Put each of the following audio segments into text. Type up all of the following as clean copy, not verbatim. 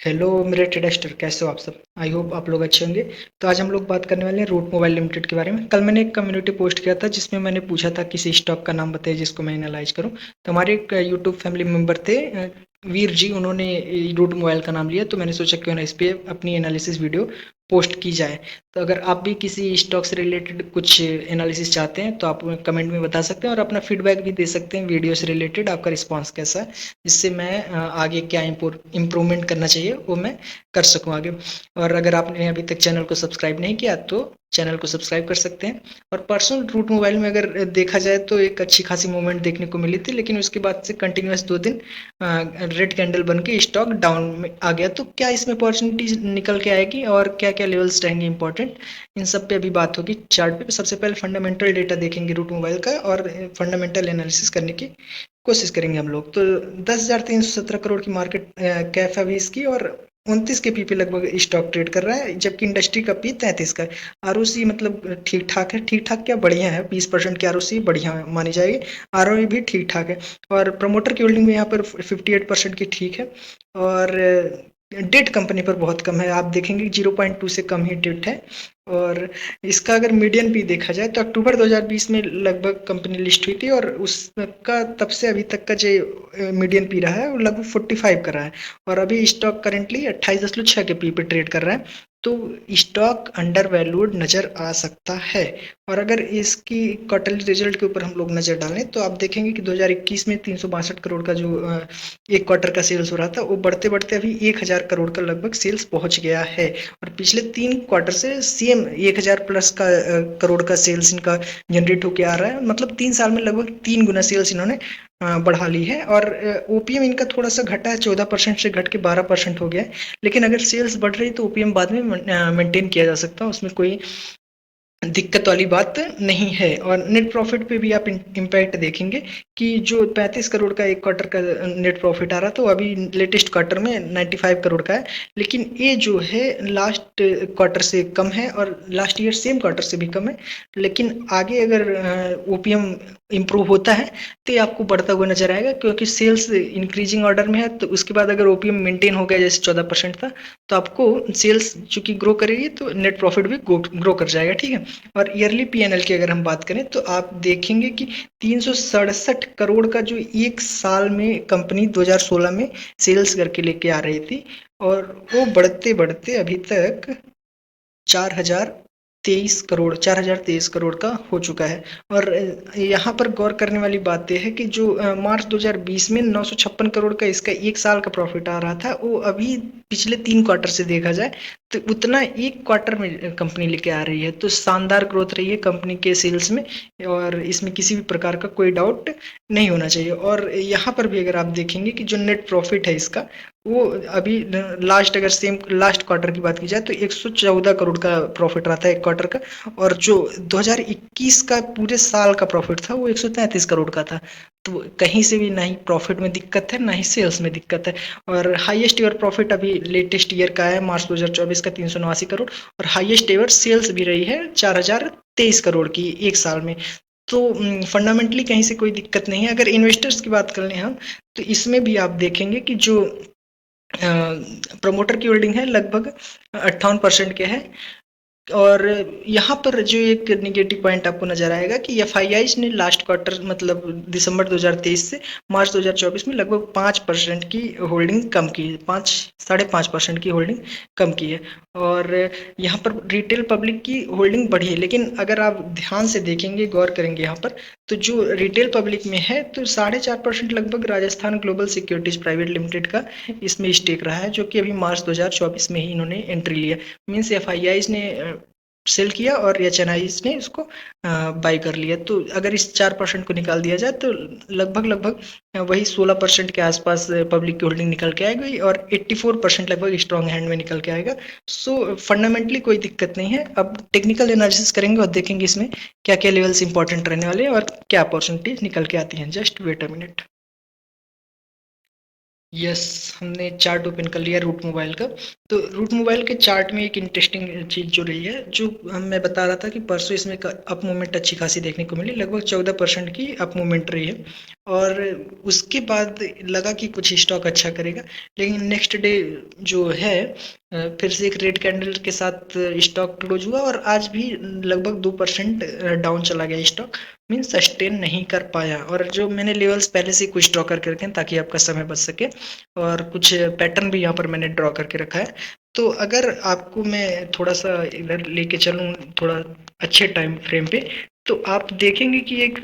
Hello मेरे ट्रेडस्टर, कैसे हो आप सब? आई होप आप लोग अच्छे होंगे। तो आज हम लोग बात करने वाले हैं रूट मोबाइल लिमिटेड के बारे में। कल मैंने एक कम्युनिटी पोस्ट किया था जिसमें मैंने पूछा था किसी स्टॉक का नाम बताइए जिसको मैं एनालाइज करूं। तो हमारे एक यूट्यूब फैमिली मेंबर थे, वीर जी, उन्होंने रूट मोबाइल का नाम लिया, तो मैंने सोचा क्यों ना इस पर अपनी एनालिसिस वीडियो पोस्ट की जाए। तो अगर आप भी किसी स्टॉक से रिलेटेड कुछ एनालिसिस चाहते हैं तो आप कमेंट में बता सकते हैं और अपना फीडबैक भी दे सकते हैं वीडियो से रिलेटेड, आपका रिस्पांस कैसा है, जिससे मैं आगे क्या इम्प्रूवमेंट करना चाहिए वो मैं कर सकूं आगे। और अगर आपने अभी तक चैनल को सब्सक्राइब नहीं किया तो चैनल को सब्सक्राइब कर सकते हैं। और पर्सनल रूट मोबाइल में अगर देखा जाए तो एक अच्छी खासी मूवमेंट देखने को मिली थी, लेकिन उसके बाद से कंटिन्यूस 2 दिन रेड कैंडल बन के स्टॉक डाउन में आ गया। तो क्या इसमें अपॉर्चुनिटीज निकल के आएगी और क्या क्या लेवल्स रहेंगे इंपॉर्टेंट, इन सब पे अभी बात होगी चार्ट पे। सबसे पहले फंडामेंटल डेटा देखेंगे रूट मोबाइल का और फंडामेंटल एनालिसिस करने की कोशिश करेंगे हम लोग। तो 10,317 करोड़ की मार्केट कैप है अभी इसकी, और 29 के पी पे लगभग स्टॉक ट्रेड कर रहा है, जबकि इंडस्ट्री का पी 33 का है। आरओसी मतलब ठीक ठाक है, ठीक ठाक क्या बढ़िया है, 20% की आरओसी बढ़िया मानी जाएगी। आरओई भी ठीक ठाक है। और प्रमोटर की होल्डिंग में यहाँ पर 58% की ठीक है। और डेट कंपनी पर बहुत कम है, आप देखेंगे 0.2 से कम ही डेट है। और इसका अगर मीडियन भी देखा जाए तो अक्टूबर 2020 में लगभग कंपनी लिस्ट हुई थी, और उसका तब से अभी तक का जो मीडियन पी रहा है वो लगभग 45 कर रहा है। और अभी स्टॉक करंटली 28.6 के पी पे ट्रेड कर रहा है। तो स्टॉक अंडर वैल्यूड नज़र आ सकता है। और अगर इसकी क्वार्टरली रिजल्ट के ऊपर हम लोग नज़र डालें तो आप देखेंगे कि 2021 में 362 करोड़ का जो एक क्वार्टर का सेल्स हो रहा था, वो बढ़ते बढ़ते अभी 1000 करोड़ का लगभग सेल्स पहुंच गया है। और पिछले 3 क्वार्टर से सेम 1000 प्लस का करोड़ का सेल्स इनका जनरेट होकर आ रहा है। मतलब 3 साल में लगभग 3 गुना सेल्स इन्होंने बढ़ा ली है। और ओपीएम इनका थोड़ा सा घटा है, 14% से घट के 12% हो गया है। लेकिन अगर सेल्स बढ़ रही तो ओपीएम बाद में मेंटेन किया जा सकता है, उसमें कोई दिक्कत वाली बात नहीं है। और नेट प्रॉफिट पे भी आप इम्पैक्ट देखेंगे कि जो 35 करोड़ का एक क्वार्टर का नेट प्रॉफिट आ रहा था, वो अभी लेटेस्ट क्वार्टर में 95 करोड़ का है। लेकिन ये जो है लास्ट क्वार्टर से कम है और लास्ट ईयर सेम क्वार्टर से भी कम है। लेकिन आगे अगर ओपीएम इम्प्रूव होता है तो ये आपको बढ़ता हुआ नजर आएगा, क्योंकि सेल्स इंक्रीजिंग ऑर्डर में है। तो उसके बाद अगर ओपीएम मेंटेन हो गया जैसे 14% था, तो आपको सेल्स चूंकि ग्रो करेगी तो नेट प्रॉफिट भी ग्रो कर जाएगा, ठीक है। और ईयरली पीएनएल की अगर हम बात करें तो आप देखेंगे कि 367 करोड़ का जो एक साल में कंपनी 2016 में सेल्स करके लेके आ रही थी, और वो बढ़ते बढ़ते अभी तक 4023 करोड़ का हो चुका है। और यहाँ पर गौर करने वाली बात यह है कि जो मार्च 2020 में 956 करोड़ का इसका एक साल का प्रॉफिट आ रहा था, वो अभी पिछले 3 क्वार्टर से देखा जाए तो उतना एक क्वार्टर में कंपनी लेके आ रही है। तो शानदार ग्रोथ रही है कंपनी के सेल्स में, और इसमें किसी भी प्रकार का कोई डाउट नहीं होना चाहिए। और यहाँ पर भी अगर आप देखेंगे कि जो नेट प्रॉफिट है इसका, वो अभी लास्ट अगर सेम लास्ट क्वार्टर की बात की जाए तो 114 करोड़ का प्रॉफिट रहा था एक क्वार्टर का। और जो 2021 का पूरे साल का प्रॉफिट था वो 133 करोड़ का था। तो कहीं से भी ना ही प्रॉफिट में दिक्कत है ना ही सेल्स में दिक्कत है। और हाईएस्ट ईयर प्रॉफिट अभी लेटेस्ट ईयर का है मार्च 2024 का 389 करोड़, और हाईएस्ट एवर सेल्स भी रही है 4023 करोड़ की एक साल में। तो फंडामेंटली कहीं से कोई दिक्कत नहीं है। अगर इन्वेस्टर्स की बात कर लें हम, तो इसमें भी आप देखेंगे कि जो प्रमोटर की होल्डिंग है लगभग 58% के है। और यहाँ पर जो एक निगेटिव पॉइंट आपको नजर आएगा कि एफआईआईज ने लास्ट क्वार्टर मतलब दिसंबर 2023 से मार्च 2024 में लगभग 5% की होल्डिंग कम की है, 5.5% की होल्डिंग कम की है। और यहाँ पर रिटेल पब्लिक की होल्डिंग बढ़ी है। लेकिन अगर आप ध्यान से देखेंगे, गौर करेंगे यहाँ पर, तो जो रिटेल पब्लिक में है तो 4.5% लगभग Rajasthan global securities private limited का इसमें स्टेक रहा है, जो कि अभी मार्च 2024 में ही इन्होंने एंट्री लिया। मीन्स एफआईआईज ने सेल किया और एचएनआईज ने उसको बाई कर लिया। तो अगर इस 4% को निकाल दिया जाए तो लगभग लगभग वही 16% के आसपास पब्लिक की होल्डिंग निकल के आएगी, और 84% लगभग स्ट्रॉन्ग हैंड में निकल के आएगा। सो फंडामेंटली कोई दिक्कत नहीं है। अब टेक्निकल एनालिसिस करेंगे और देखेंगे इसमें क्या क्या लेवल्स इंपॉर्टेंट रहने वाले हैं और क्या अपॉर्चुनिटीज निकल के आती हैं। Just wait a minute. Yes, हमने चार्ट ओपन कर लिया रूट मोबाइल का। तो रूट मोबाइल के चार्ट में एक इंटरेस्टिंग चीज़ जो रही है, जो मैं बता रहा था कि परसों इसमें अप मूवमेंट अच्छी खासी देखने को मिली, लगभग 14% की अप मूवमेंट रही है। और उसके बाद लगा कि कुछ स्टॉक अच्छा करेगा, लेकिन नेक्स्ट डे जो है फिर से एक रेड कैंडल के साथ स्टॉक क्लोज हुआ और आज भी लगभग 2% डाउन चला गया स्टॉक, मीन्स सस्टेन नहीं कर पाया। और जो मैंने लेवल्स पहले से कुछ ड्रॉ करके रखे हैं ताकि आपका समय बच सके, और कुछ पैटर्न भी यहाँ पर मैंने ड्रॉ करके रखा है। तो अगर आपको मैं थोड़ा सा इधर लेके चलूँ थोड़ा अच्छे टाइम फ्रेम पे, तो आप देखेंगे कि एक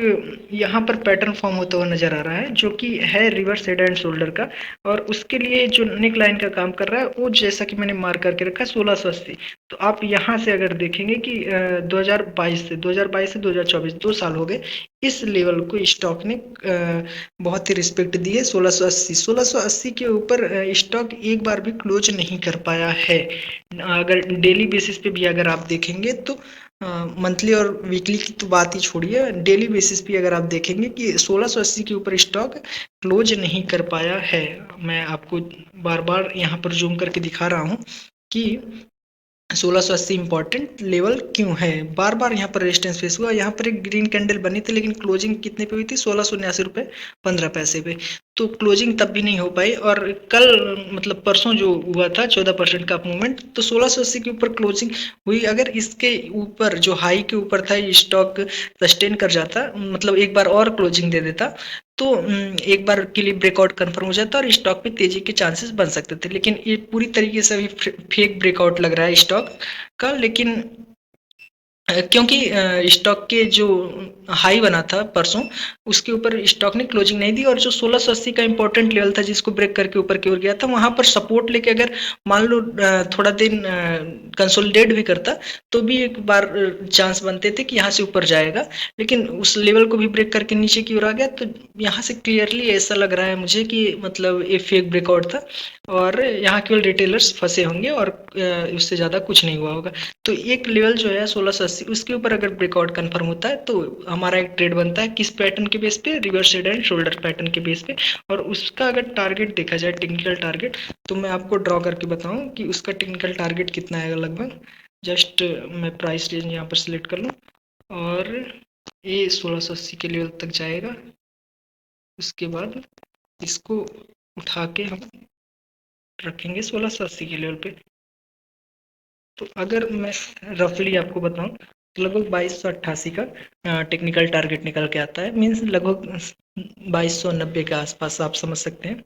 यहाँ पर पैटर्न फॉर्म होता हुआ नजर आ रहा है जो कि है रिवर्स हेड एंड शोल्डर का, और उसके लिए जो नेक लाइन का काम कर रहा है वो जैसा कि मैंने मार्क करके रखा है 1680। तो आप यहाँ से अगर देखेंगे कि 2022 से 2024 2 साल हो गए, इस लेवल को स्टॉक ने बहुत ही रिस्पेक्ट दी है। 1680 के ऊपर स्टॉक एक बार भी क्लोज नहीं कर पाया है। अगर डेली बेसिस पे भी अगर आप देखेंगे तो मंथली और वीकली की तो बात ही छोड़िए, डेली बेसिस पे अगर आप देखेंगे कि 1680 के ऊपर स्टॉक क्लोज नहीं कर पाया है। मैं आपको बार बार यहाँ पर जूम करके दिखा रहा हूँ कि 1680 इंपॉर्टेंट लेवल क्यों है। बार बार यहाँ पर रेजिस्टेंस फेस हुआ, यहाँ पर एक ग्रीन कैंडल बनी थी लेकिन क्लोजिंग कितने पे हुई थी, 1679 रुपये 15 पैसे पे। तो क्लोजिंग तब भी नहीं हो पाई, और कल मतलब परसों जो हुआ था 14% का मूवमेंट, तो 1680 के ऊपर क्लोजिंग हुई। अगर इसके ऊपर जो हाई के ऊपर था स्टॉक सस्टेन कर जाता, मतलब एक बार और क्लोजिंग दे देता, तो एक बार के लिए ब्रेकआउट कंफर्म हो जाता और स्टॉक पे तेजी के चांसेस बन सकते थे। लेकिन ये पूरी तरीके से अभी फेक ब्रेकआउट लग रहा है स्टॉक का। लेकिन क्योंकि स्टॉक के जो हाई बना था परसों, उसके ऊपर स्टॉक ने क्लोजिंग नहीं दी, और जो 1680 का इंपॉर्टेंट लेवल था जिसको ब्रेक करके ऊपर की ओर गया था, वहां पर सपोर्ट लेके अगर मान लो थोड़ा दिन कंसोलिडेट भी करता तो भी एक बार चांस बनते थे कि यहाँ से ऊपर जाएगा। लेकिन उस लेवल को भी ब्रेक करके नीचे की ओर आ गया, तो यहाँ से क्लियरली ऐसा लग रहा है मुझे कि मतलब ये फेक ब्रेकआउट था और यहाँ केवल रिटेलर्स फंसे होंगे, और उससे ज़्यादा कुछ नहीं हुआ होगा। तो एक लेवल जो है 1680, उसके ऊपर अगर ब्रेकआउट कंफर्म होता है तो हमारा एक ट्रेड बनता है किस पैटर्न के बेस पे, reverse head and shoulder pattern के बेस पे। और उसका अगर टारगेट देखा जाए टेक्निकल टारगेट, तो मैं आपको ड्रॉ करके बताऊं कि उसका टेक्निकल टारगेट कितना आएगा लगभग। जस्ट मैं प्राइस रेंज यहाँ पर सिलेक्ट कर लूँ, और ये 1680 के लेवल तक जाएगा। उसके बाद इसको उठा के हम रखेंगे 1680 के लेवल पे। तो अगर मैं रफली आपको बताऊं तो लगभग 2288 का टेक्निकल टारगेट निकल के आता है, मीन्स लगभग 2290 के आसपास आप समझ सकते हैं।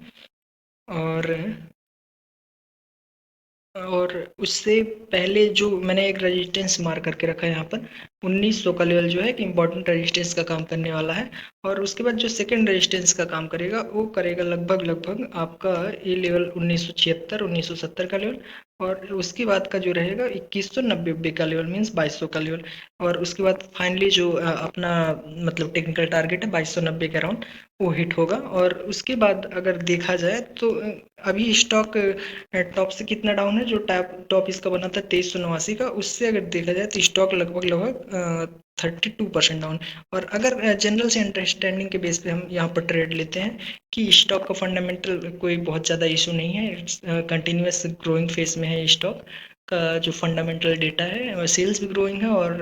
और उससे पहले जो मैंने एक रेजिस्टेंस मार्क करके रखा है यहाँ पर 1900 का लेवल जो है कि इंपॉर्टेंट रेजिस्टेंस का काम करने वाला है। और उसके बाद जो सेकंड रेजिस्टेंस का काम करेगा वो करेगा लगभग आपका ये लेवल 1976 1970 का लेवल। और उसके बाद का जो रहेगा 2190 का लेवल, मीन्स 2200 का लेवल। और उसके बाद फाइनली जो अपना मतलब टेक्निकल टारगेट है 2290 के अराउंड, वो हिट होगा। और उसके बाद अगर देखा जाए तो अभी स्टॉक टॉप से कितना डाउन है, जो टॉप इसका बना था 2389 का, उससे अगर देखा जाए तो स्टॉक लगभग 32% डाउन। और अगर जनरल से अंडरस्टैंडिंग के बेस पे हम यहाँ पर ट्रेड लेते हैं कि स्टॉक का फंडामेंटल कोई बहुत ज़्यादा इशू नहीं है, कंटिन्यूस ग्रोइंग फेस में है स्टॉक का, जो फंडामेंटल डेटा है सेल्स भी ग्रोइंग है और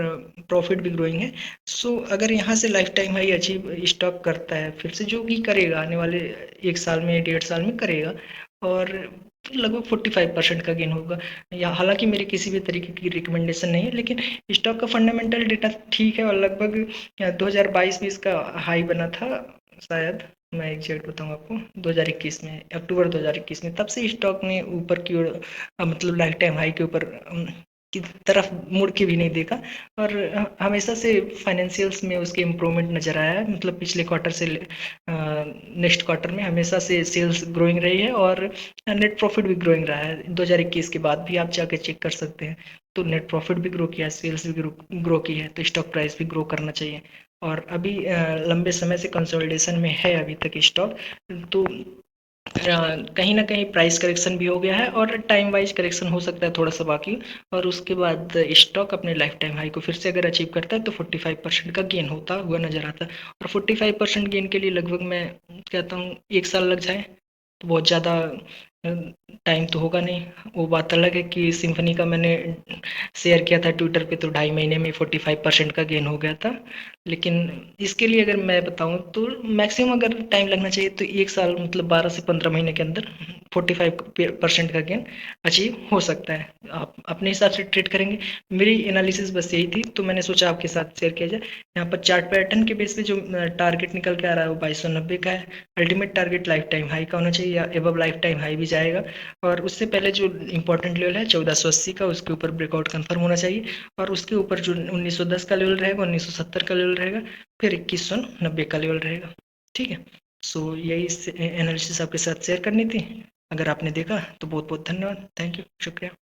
प्रॉफिट भी ग्रोइंग है। सो अगर यहाँ से life time high achieve stock करता है फिर से, जो कि करेगा आने वाले 1 साल में 1.5 साल में करेगा, और लगभग 45% का गेन होगा। या हालांकि मेरी किसी भी तरीके की रिकमेंडेशन नहीं है, लेकिन स्टॉक का फंडामेंटल डेटा ठीक है। और लगभग 2022 में इसका हाई बना था, शायद मैं एग्जैक्ट बताऊँ आपको 2021 में, अक्टूबर 2021 में, तब से स्टॉक ने ऊपर की ओर मतलब लाइफ टाइम हाई के ऊपर की तरफ मुड़ के भी नहीं देखा। और हमेशा से फाइनेंशियल्स में उसके इम्प्रूवमेंट नज़र आया है, मतलब पिछले क्वार्टर से नेक्स्ट क्वार्टर में हमेशा से सेल्स ग्रोइंग रही है और नेट प्रॉफिट भी ग्रोइंग रहा है। 2021 के बाद भी आप जाकर चेक कर सकते हैं, तो नेट प्रॉफिट भी ग्रो किया है, सेल्स भी ग्रो की है, तो स्टॉक प्राइस भी ग्रो करना चाहिए। और अभी लंबे समय से कंसोलिडेशन में है अभी तक स्टॉक, तो कहीं ना कहीं प्राइस करेक्शन भी हो गया है और टाइम वाइज करेक्शन हो सकता है थोड़ा सा बाकी। और उसके बाद स्टॉक अपने लाइफ टाइम हाई को फिर से अगर अचीव करता है तो 45% का गेन होता हुआ नजर आता है। और 45% गेन के लिए लगभग मैं कहता हूँ 1 साल लग जाए, तो बहुत ज़्यादा टाइम तो होगा नहीं। वो बात अलग है कि सिम्फनी का मैंने शेयर किया था ट्विटर पे, तो 2.5 महीने में 45% का गेन हो गया था। लेकिन इसके लिए अगर मैं बताऊँ तो मैक्सिमम अगर टाइम लगना चाहिए तो 1 साल, मतलब 12 से 15 महीने के अंदर 45% का गेन अचीव हो सकता है। आप अपने हिसाब से ट्रेड करेंगे। मेरी एनालिसिस बस यही थी, तो मैंने सोचा आपके साथ शेयर किया जाए। यहाँ पर चार्ट पैटर्न के बेस पे जो टारगेट निकल के आ रहा है वो 2290 का है। Ultimate target life time high का होना चाहिए या एबव लाइफ टाइम हाई भी जाएगा। और उससे पहले जो इंपॉर्टेंट लेवल है 1480 का, उसके ऊपर ब्रेकआउट कंफर्म होना चाहिए। और उसके ऊपर जो 1910 का लेवल रहेगा, 1970 का लेवल रहेगा, फिर 2190 का लेवल रहेगा। ठीक है। सो यही एनालिसिस आपके साथ शेयर करनी थी। अगर आपने देखा तो बहुत बहुत धन्यवाद। थैंक यू, शुक्रिया।